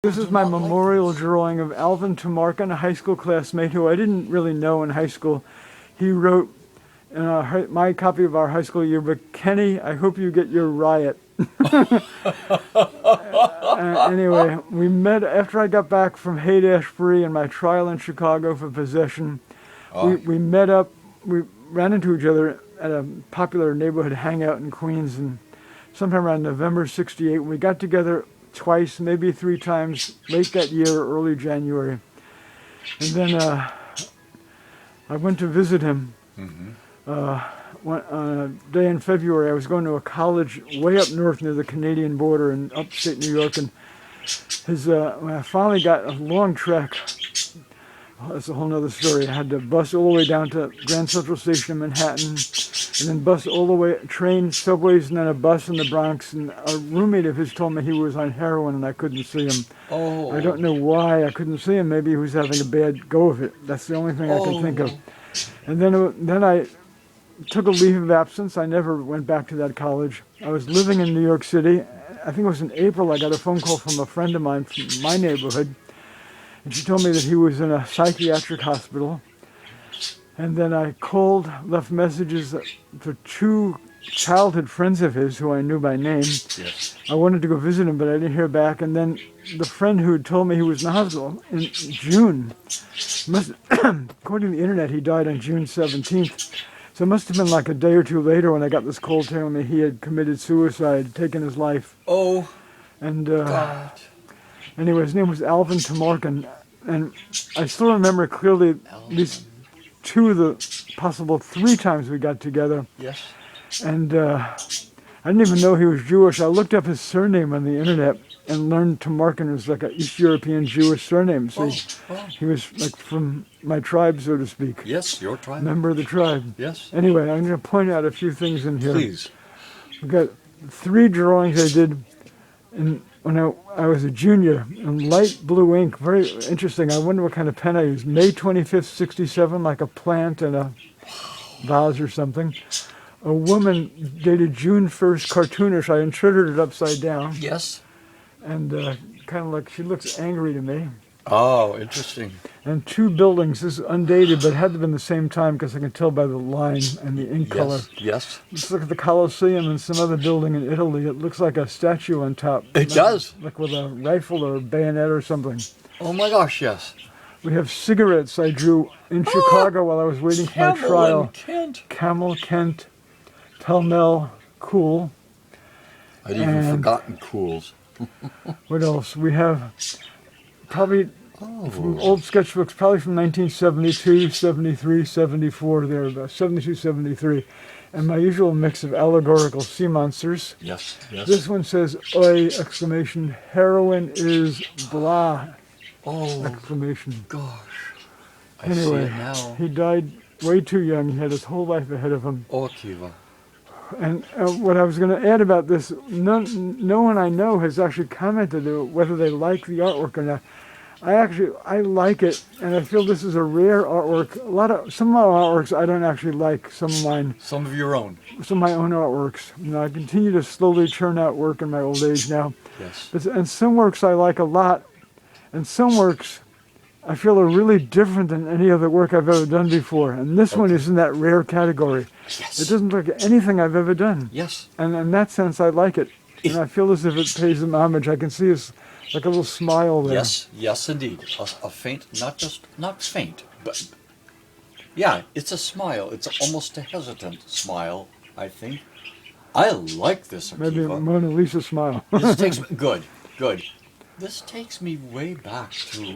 This is my memorial drawing of Alvin Tamarkin, a high school classmate who I didn't really know in high school. He wrote in my copy of our high school yearbook, "Kenny, I hope you get your riot." Anyway, we met after I got back from Haight-Ashbury and my trial in Chicago for possession. We met up, we ran into each other at a popular neighborhood hangout in Queens, and sometime around November '68, we got together twice, maybe 3 times, late that year, early January. And then I went to visit him. On a day in February. I was going to a college way up north near the Canadian border in upstate New York, and when I finally got a long trek, that's a whole nother story. I had to bus all the way down to Grand Central Station in Manhattan, and then bus all the way, train, subways, and then a bus in the Bronx. And a roommate of his told me he was on heroin and I couldn't see him. Oh. I don't know why I couldn't see him. Maybe he was having a bad go of it. That's the only thing I can think of. And then I took a leave of absence. I never went back to that college. I was living in New York City. I think it was in April. I got a phone call from a friend of mine from my neighborhood, and she told me that he was in a psychiatric hospital. And then I called, left messages for 2 childhood friends of his who I knew by name. Yes. I wanted to go visit him, but I didn't hear back. And then the friend who had told me he was in the hospital in June, according to the internet, he died on June 17th. So it must have been like a day or 2 later when I got this call telling me he had committed suicide, taken his life. Oh, and God. Anyway, his name was Alvin Tamarkin, and I still remember clearly at least 2 of the possible 3 times we got together. Yes. And I didn't even know he was Jewish. I looked up his surname on the internet and learned Tamarkin was like an East European Jewish surname. So he was like from my tribe, so to speak. Yes, your tribe. Member of the tribe. Yes. Anyway, I'm going to point out a few things in here. Please. We've got 3 drawings I did when I was a junior in light blue ink. Very interesting. I wonder what kind of pen I used. May 25th, '67, like a plant in a vase or something. A woman dated June 1st, cartoonish. I inserted it upside down. Yes. And kind of like she looks angry to me. Oh, interesting. And 2 buildings. This is undated, but it had to have been the same time because I can tell by the line and the ink color. Yes. Let's look at the Colosseum and some other building in Italy. It looks like a statue on top. It does. Like with a rifle or a bayonet or something. Oh my gosh, yes. We have cigarettes I drew in Chicago while I was waiting for my trial. Kent. Camel, Kent, Pell Mell, Cool. I'd even forgotten Cools. What else? We have probably from old sketchbooks, probably from 1972, 73, 74, there, about 72, 73. And my usual mix of allegorical sea monsters. Yes, yes. This one says, "Oi!" exclamation, "Heroin is blah!" Oh, exclamation. Gosh. Anyway, see it now. He died way too young. He had his whole life ahead of him. Oh, Akiva. And what I was going to add about this, no one I know has actually commented whether they like the artwork or not. I like it, and I feel this is a rare artwork. Some of my artworks I don't actually like. Some of mine. Some of your own. Some of my own artworks. You know, I continue to slowly churn out work in my old age now. Yes. And some works I like a lot, and some works I feel are really different than any other work I've ever done before. And this one is in that rare category. Yes. It doesn't look like anything I've ever done. Yes. And in that sense, I like it. And I feel as if it pays them homage. I can see his, like a little smile there. Yes, yes, indeed. A faint, not faint, but yeah, it's a smile. It's almost a hesitant smile, I think. I like this, Akiva. Maybe a Mona Lisa smile. This takes me, good. This takes me way back to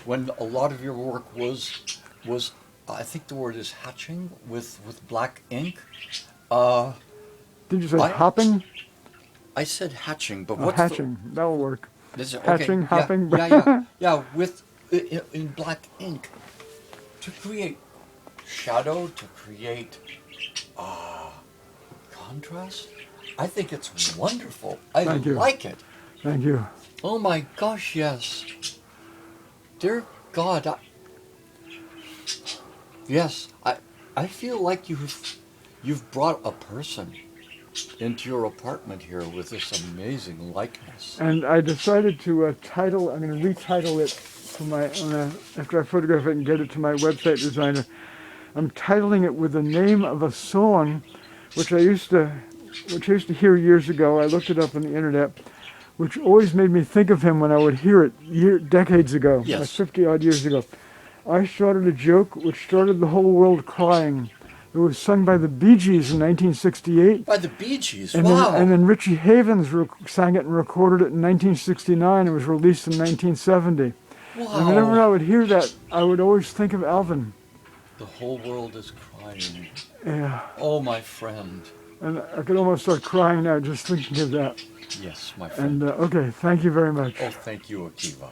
when a lot of your work was I think the word is hatching with black ink. Did you say hopping? I said hatching, but what's hatching? That'll work. Hatching, hopping. Yeah. With in black ink to create shadow, to create contrast. I think it's wonderful. I like it. Thank you. Oh my gosh, yes. Dear God, yes, I feel like you've brought a person into your apartment here with this amazing likeness. And I decided to I'm going to retitle it for after I photograph it and get it to my website designer. I'm titling it with the name of a song, which I used to hear years ago. I looked it up on the internet, which always made me think of him when I would hear it decades ago, Yes. like 50 odd years ago. I started a joke which started the whole world crying. It was sung by the Bee Gees in 1968. By the Bee Gees, And wow. then Richie Havens sang it and recorded it in 1969. It was released in 1970. Wow. And whenever I would hear that, I would always think of Alvin. The whole world is crying. Yeah. Oh, my friend. And I could almost start crying now just thinking of that. Yes, my friend. And okay, thank you very much. Oh, thank you, Akiva.